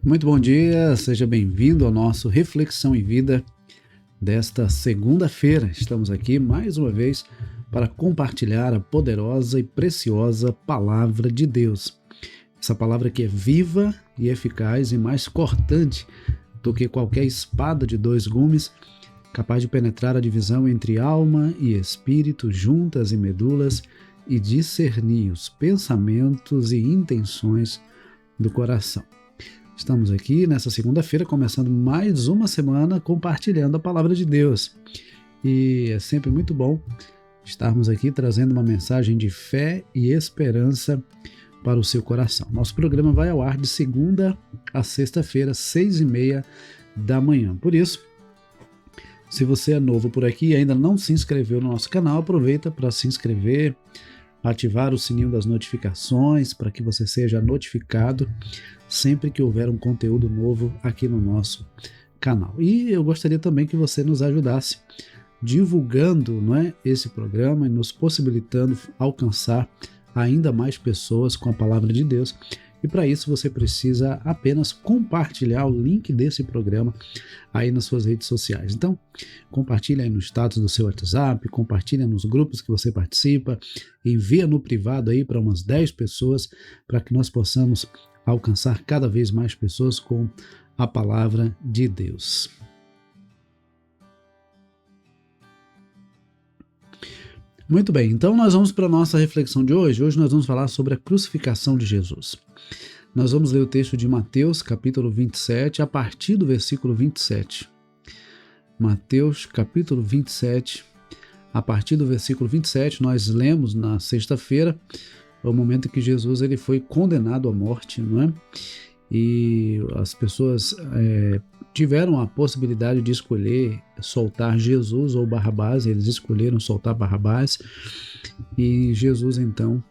Muito bom dia, seja bem-vindo ao nosso Reflexão em Vida desta segunda-feira. Estamos aqui mais uma vez para compartilhar a poderosa e preciosa Palavra de Deus. Essa palavra que é viva e eficaz e mais cortante do que qualquer espada de dois gumes, capaz de penetrar a divisão entre alma e espírito, juntas e medulas, e discernir os pensamentos e intenções do coração. Estamos aqui nessa segunda-feira, começando mais uma semana compartilhando a Palavra de Deus. E é sempre muito bom estarmos aqui trazendo uma mensagem de fé e esperança para o seu coração. Nosso programa vai ao ar de segunda a sexta-feira, 6h30 da manhã. Por isso, se você é novo por aqui e ainda não se inscreveu no nosso canal, aproveita para se inscrever, ativar o sininho das notificações para que você seja notificado sempre que houver um conteúdo novo aqui no nosso canal. E eu gostaria também que você nos ajudasse divulgando, esse programa e nos possibilitando alcançar ainda mais pessoas com a palavra de Deus. E para isso você precisa apenas compartilhar o link desse programa aí nas suas redes sociais. Então, compartilha aí no status do seu WhatsApp, compartilha nos grupos que você participa, envia no privado aí para umas 10 pessoas para que nós possamos alcançar cada vez mais pessoas com a palavra de Deus. Muito bem, então nós vamos para a nossa reflexão de hoje. Hoje nós vamos falar sobre a crucificação de Jesus. Nós vamos ler o texto de Mateus, capítulo 27, a partir do versículo 27. Mateus, capítulo 27, a partir do versículo 27, nós lemos na sexta-feira o momento em que Jesus ele foi condenado à morte, não é? E as pessoas tiveram a possibilidade de escolher soltar Jesus ou Barrabás. Eles escolheram soltar Barrabás e Jesus então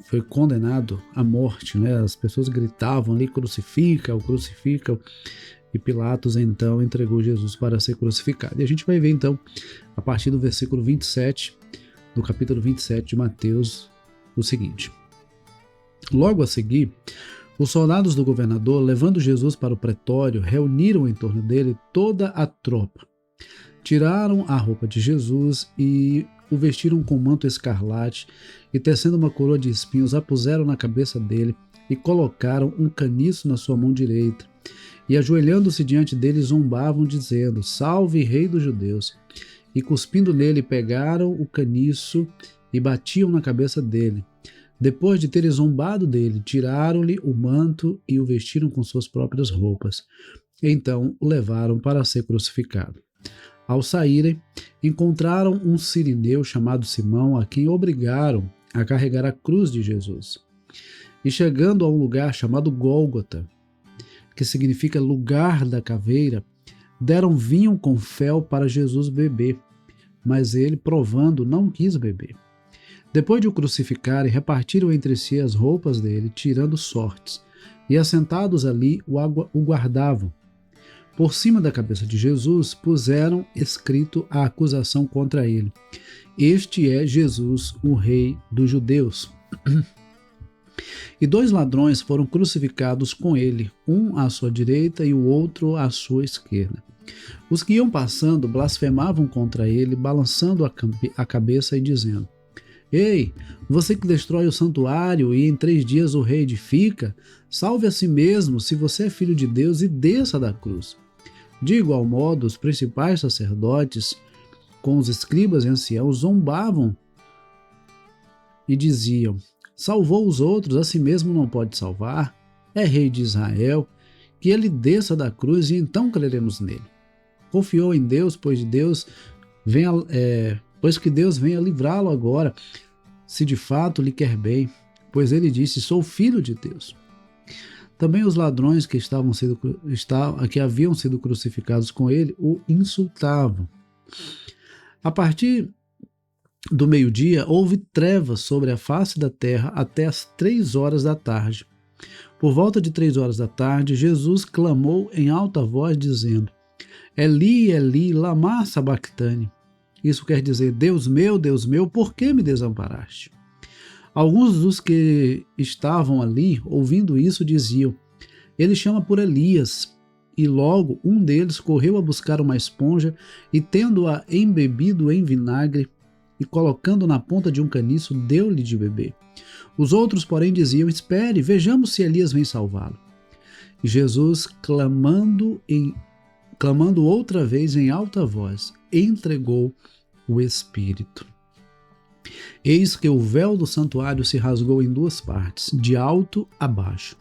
foi condenado à morte, né? As pessoas gritavam ali, crucifica-o, crucifica-o, e Pilatos então entregou Jesus para ser crucificado. E a gente vai ver então, a partir do versículo 27, do capítulo 27 de Mateus, o seguinte: logo a seguir, os soldados do governador, levando Jesus para o pretório, reuniram em torno dele toda a tropa. Tiraram a roupa de Jesus e o vestiram com manto escarlate e, tecendo uma coroa de espinhos, a puseram na cabeça dele e colocaram um caniço na sua mão direita. E, ajoelhando-se diante dele, zombavam, dizendo: Salve, Rei dos Judeus! E, cuspindo nele, pegaram o caniço e batiam na cabeça dele. Depois de terem zombado dele, tiraram-lhe o manto e o vestiram com suas próprias roupas. Então o levaram para ser crucificado. Ao saírem, encontraram um cirineu chamado Simão, a quem obrigaram a carregar a cruz de Jesus. E chegando a um lugar chamado Gólgota, que significa lugar da caveira, deram vinho com fel para Jesus beber, mas ele, provando, não quis beber. Depois de o crucificarem, repartiram entre si as roupas dele, tirando sortes, e assentados ali o guardavam. Por cima da cabeça de Jesus puseram escrito a acusação contra ele: Este é Jesus, o Rei dos Judeus. E 2 ladrões foram crucificados com ele, um à sua direita e o outro à sua esquerda. Os que iam passando blasfemavam contra ele, balançando a cabeça e dizendo: Ei, você que destrói o santuário e em 3 dias o reedifica, salve a si mesmo, se você é filho de Deus, e desça da cruz. De igual modo, os principais sacerdotes, com os escribas e anciãos, zombavam e diziam: Salvou os outros, a si mesmo não pode salvar? É rei de Israel, que ele desça da cruz e então creremos nele. Confiou em Deus, pois que Deus venha livrá-lo agora, se de fato lhe quer bem, pois ele disse: Sou filho de Deus. Também os ladrões que haviam sido crucificados com ele o insultavam. A partir do meio-dia houve trevas sobre a face da terra até as 3 horas da tarde. Por volta de 3 horas da tarde, Jesus clamou em alta voz, dizendo: Eli, Eli, lama sabactani. Isso quer dizer: Deus meu, por que me desamparaste? Alguns dos que estavam ali, ouvindo isso, diziam: ele chama por Elias. E logo um deles correu a buscar uma esponja e, tendo-a embebido em vinagre e colocando na ponta de um caniço, deu-lhe de beber. Os outros, porém, diziam: espere, vejamos se Elias vem salvá-lo. E Jesus, clamando outra vez em alta voz, entregou o Espírito. Eis que o véu do santuário se rasgou em duas partes, de alto a baixo.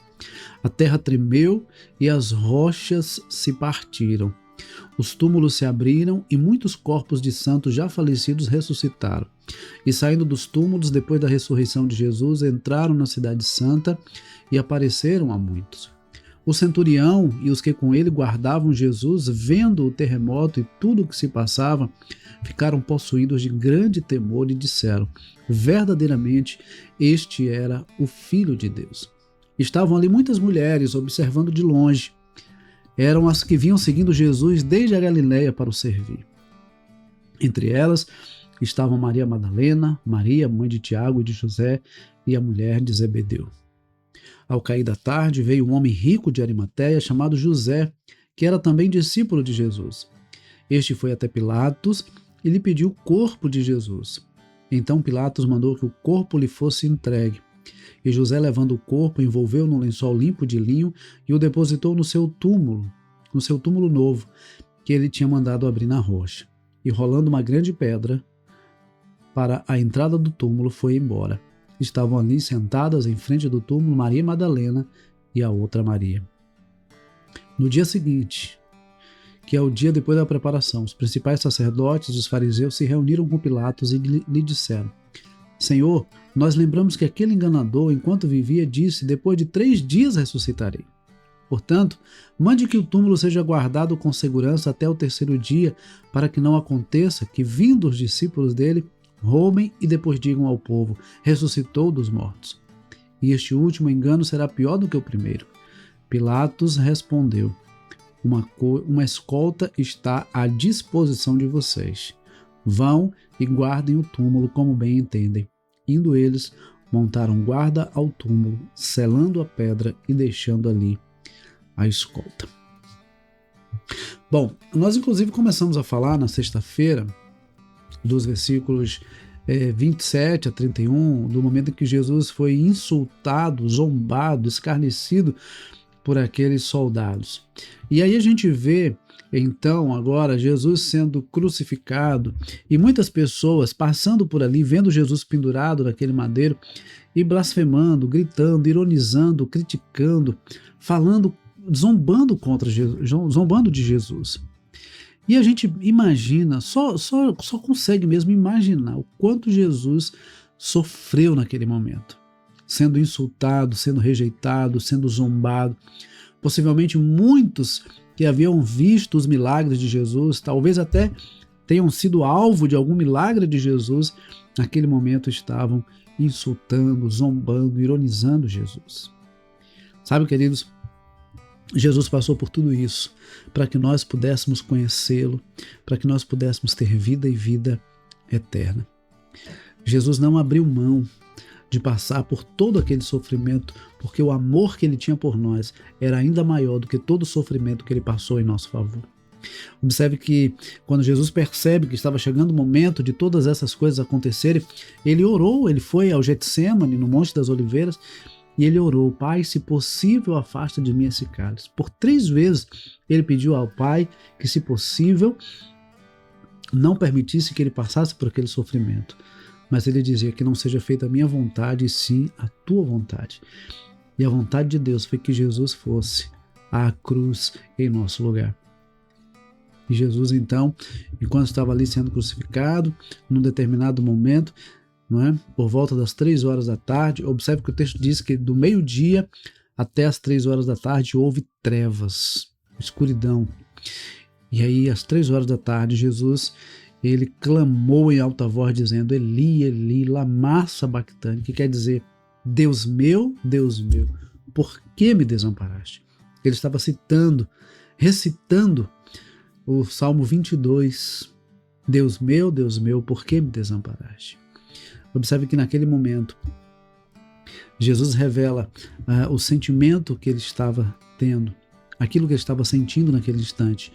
A terra tremeu e as rochas se partiram. Os túmulos se abriram e muitos corpos de santos já falecidos ressuscitaram. E saindo dos túmulos, depois da ressurreição de Jesus, entraram na cidade santa e apareceram a muitos. O centurião e os que com ele guardavam Jesus, vendo o terremoto e tudo o que se passava, ficaram possuídos de grande temor e disseram: verdadeiramente, este era o Filho de Deus. Estavam ali muitas mulheres observando de longe. Eram as que vinham seguindo Jesus desde a Galiléia para o servir. Entre elas estavam Maria Madalena, Maria, mãe de Tiago e de José, e a mulher de Zebedeu. Ao cair da tarde, veio um homem rico de Arimateia, chamado José, que era também discípulo de Jesus. Este foi até Pilatos e lhe pediu o corpo de Jesus. Então Pilatos mandou que o corpo lhe fosse entregue. E José, levando o corpo, envolveu num lençol limpo de linho e o depositou no seu túmulo novo, que ele tinha mandado abrir na rocha. E rolando uma grande pedra para a entrada do túmulo, foi embora. Estavam ali sentadas em frente do túmulo Maria Madalena e a outra Maria. No dia seguinte, que é o dia depois da preparação, os principais sacerdotes e os fariseus se reuniram com Pilatos e lhe disseram: Senhor, nós lembramos que aquele enganador, enquanto vivia, disse: depois de 3 dias ressuscitarei. Portanto, mande que o túmulo seja guardado com segurança até o 3º dia, para que não aconteça que, vindo os discípulos dele, roubem e depois digam ao povo: ressuscitou dos mortos. E este último engano será pior do que o primeiro. Pilatos respondeu: uma escolta está à disposição de vocês. Vão e guardem o túmulo como bem entendem. Indo eles, montaram guarda ao túmulo, selando a pedra e deixando ali a escolta. Bom, nós inclusive começamos a falar na sexta-feira dos versículos 27 a 31, do momento em que Jesus foi insultado, zombado, escarnecido por aqueles soldados. E aí a gente vê, então, agora Jesus sendo crucificado e muitas pessoas passando por ali, vendo Jesus pendurado naquele madeiro e blasfemando, gritando, ironizando, criticando, falando, zombando contra Jesus, zombando de Jesus. E a gente imagina, só consegue mesmo imaginar o quanto Jesus sofreu naquele momento, sendo insultado, sendo rejeitado, sendo zombado. Possivelmente muitos que haviam visto os milagres de Jesus, talvez até tenham sido alvo de algum milagre de Jesus, naquele momento estavam insultando, zombando, ironizando Jesus. Sabe, queridos, Jesus passou por tudo isso para que nós pudéssemos conhecê-lo, para que nós pudéssemos ter vida e vida eterna. Jesus não abriu mão de passar por todo aquele sofrimento, porque o amor que ele tinha por nós era ainda maior do que todo o sofrimento que ele passou em nosso favor. Observe que quando Jesus percebe que estava chegando o momento de todas essas coisas acontecerem, ele orou, ele foi ao Getsêmani, no Monte das Oliveiras, e ele orou: Pai, se possível, afasta de mim esse cálice. Por 3 vezes ele pediu ao Pai que, se possível, não permitisse que ele passasse por aquele sofrimento. Mas ele dizia: que não seja feita a minha vontade, e sim a tua vontade. E a vontade de Deus foi que Jesus fosse à cruz em nosso lugar. E Jesus, então, enquanto estava ali sendo crucificado, num determinado momento, não é? Por volta das 3 horas da tarde, observe que o texto diz que do meio-dia até as 3 horas da tarde houve trevas, escuridão. E aí, às 3 horas da tarde, Jesus, ele clamou em alta voz, dizendo: Eli, Eli, lama sabachthani, que quer dizer: Deus meu, por que me desamparaste? Ele estava recitando o Salmo 22, Deus meu, por que me desamparaste? Observe que naquele momento Jesus revela o sentimento que ele estava tendo, aquilo que ele estava sentindo naquele instante,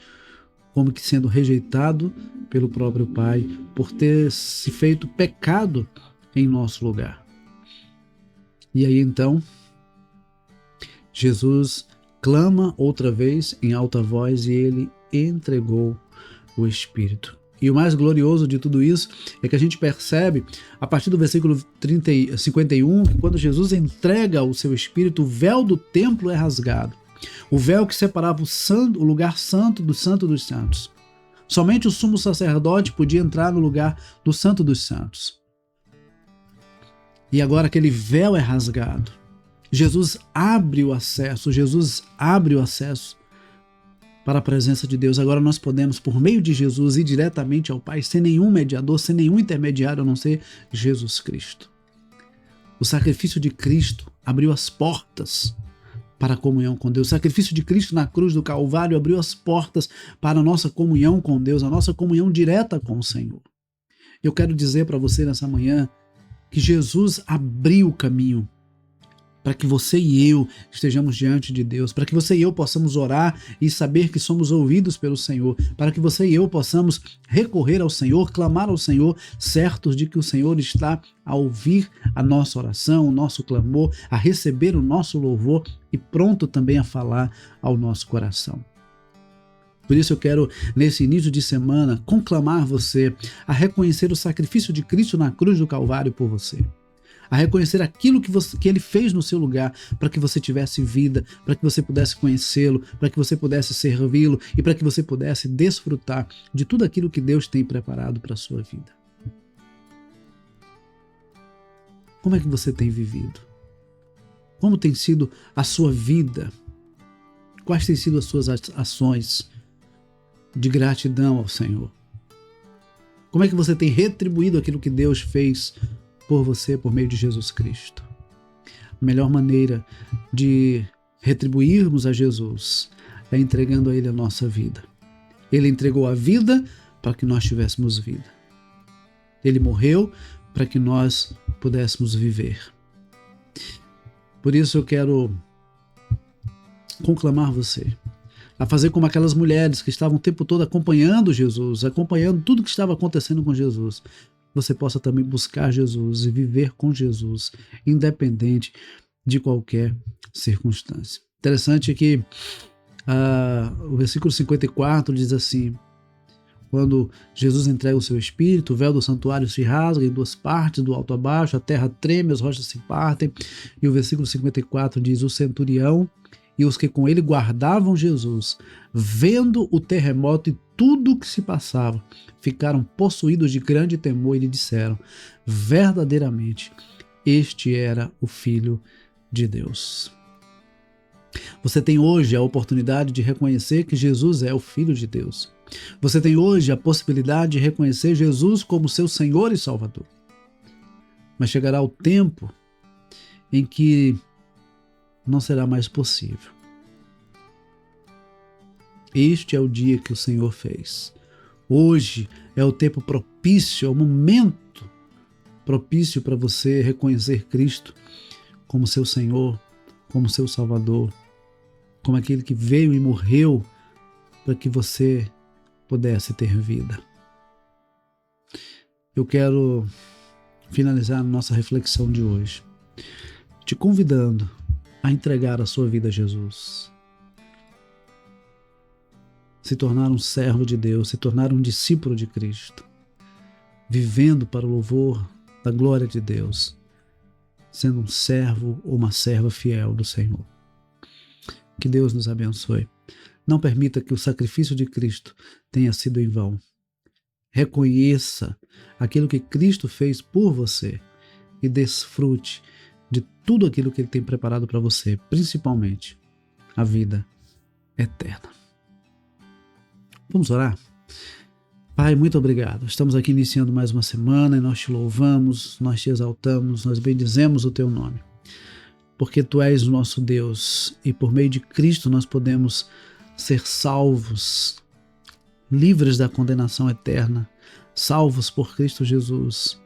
como que sendo rejeitado pelo próprio Pai por ter se feito pecado em nosso lugar. E aí então, Jesus clama outra vez em alta voz e ele entregou o Espírito. E o mais glorioso de tudo isso é que a gente percebe, a partir do versículo 51, que quando Jesus entrega o seu Espírito, o véu do templo é rasgado. O véu que separava o lugar santo do Santo dos Santos. Somente o sumo sacerdote podia entrar no lugar do Santo dos Santos. E agora aquele véu é rasgado. Jesus abre o acesso para a presença de Deus. Agora nós podemos, por meio de Jesus, ir diretamente ao Pai, sem nenhum mediador, sem nenhum intermediário, a não ser Jesus Cristo. O sacrifício de Cristo abriu as portas para a comunhão com Deus. O sacrifício de Cristo na cruz do Calvário abriu as portas para a nossa comunhão com Deus, a nossa comunhão direta com o Senhor. Eu quero dizer para você nessa manhã que Jesus abriu o caminho para que você e eu estejamos diante de Deus, para que você e eu possamos orar e saber que somos ouvidos pelo Senhor, para que você e eu possamos recorrer ao Senhor, clamar ao Senhor, certos de que o Senhor está a ouvir a nossa oração, o nosso clamor, a receber o nosso louvor e pronto também a falar ao nosso coração. Por isso eu quero, nesse início de semana, conclamar você a reconhecer o sacrifício de Cristo na cruz do Calvário por você. A reconhecer aquilo que ele fez no seu lugar para que você tivesse vida, para que você pudesse conhecê-lo, para que você pudesse servi-lo e para que você pudesse desfrutar de tudo aquilo que Deus tem preparado para a sua vida. Como é que você tem vivido? Como tem sido a sua vida? Quais têm sido as suas ações de gratidão ao Senhor? Como é que você tem retribuído aquilo que Deus fez por você, por meio de Jesus Cristo? A melhor maneira de retribuirmos a Jesus é entregando a Ele a nossa vida. Ele entregou a vida para que nós tivéssemos vida. Ele morreu para que nós pudéssemos viver. Por isso eu quero conclamar você a fazer como aquelas mulheres que estavam o tempo todo acompanhando Jesus, acompanhando tudo que estava acontecendo com Jesus. Você possa também buscar Jesus e viver com Jesus, independente de qualquer circunstância. Interessante que o versículo 54 diz assim: quando Jesus entrega o seu Espírito, o véu do santuário se rasga em duas partes, do alto a baixo, a terra treme, as rochas se partem. E o versículo 54 diz: o centurião e os que com ele guardavam Jesus, vendo o terremoto e tudo o que se passava, ficaram possuídos de grande temor e lhe disseram: verdadeiramente, este era o Filho de Deus. Você tem hoje a oportunidade de reconhecer que Jesus é o Filho de Deus. Você tem hoje a possibilidade de reconhecer Jesus como seu Senhor e Salvador. Mas chegará o tempo em que não será mais possível. Este é o dia que o Senhor fez. Hoje é o tempo propício, é o momento propício para você reconhecer Cristo como seu Senhor, como seu Salvador, como aquele que veio e morreu para que você pudesse ter vida. Eu quero finalizar a nossa reflexão de hoje te convidando a entregar a sua vida a Jesus. Se tornar um servo de Deus, se tornar um discípulo de Cristo, vivendo para o louvor da glória de Deus, sendo um servo ou uma serva fiel do Senhor. Que Deus nos abençoe. Não permita que o sacrifício de Cristo tenha sido em vão. Reconheça aquilo que Cristo fez por você e desfrute de tudo aquilo que Ele tem preparado para você, principalmente a vida eterna. Vamos orar? Pai, muito obrigado. Estamos aqui iniciando mais uma semana e nós te louvamos, nós te exaltamos, nós bendizemos o teu nome. Porque tu és o nosso Deus e por meio de Cristo nós podemos ser salvos, livres da condenação eterna, salvos por Cristo Jesus.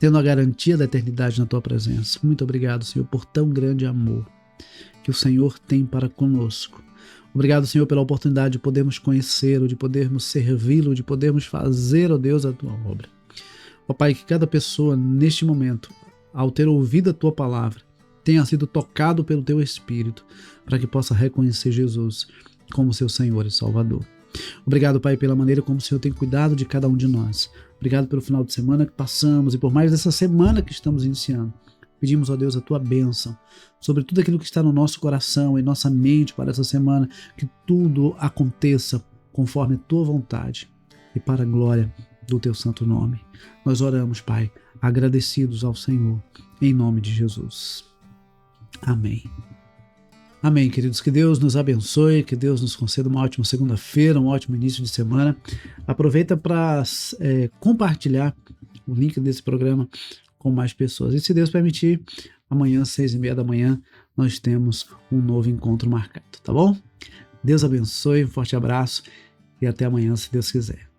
tendo a garantia da eternidade na tua presença. Muito obrigado, Senhor, por tão grande amor que o Senhor tem para conosco. Obrigado, Senhor, pela oportunidade de podermos conhecê-lo, de podermos servi-lo, de podermos fazer, ó Deus, a tua obra. Ó Pai, que cada pessoa neste momento, ao ter ouvido a tua palavra, tenha sido tocado pelo teu Espírito, para que possa reconhecer Jesus como seu Senhor e Salvador. Obrigado, Pai, pela maneira como o Senhor tem cuidado de cada um de nós. Obrigado pelo final de semana que passamos e por mais dessa semana que estamos iniciando. Pedimos, ó Deus, a tua bênção sobre tudo aquilo que está no nosso coração e nossa mente para essa semana, que tudo aconteça conforme a tua vontade e para a glória do teu santo nome. Nós oramos, Pai, agradecidos ao Senhor, em nome de Jesus. Amém. Amém, queridos. Que Deus nos abençoe, que Deus nos conceda uma ótima segunda-feira, um ótimo início de semana. Aproveita para compartilhar o link desse programa com mais pessoas. E se Deus permitir, amanhã, 6h30 da manhã, nós temos um novo encontro marcado, tá bom? Deus abençoe, um forte abraço e até amanhã, se Deus quiser.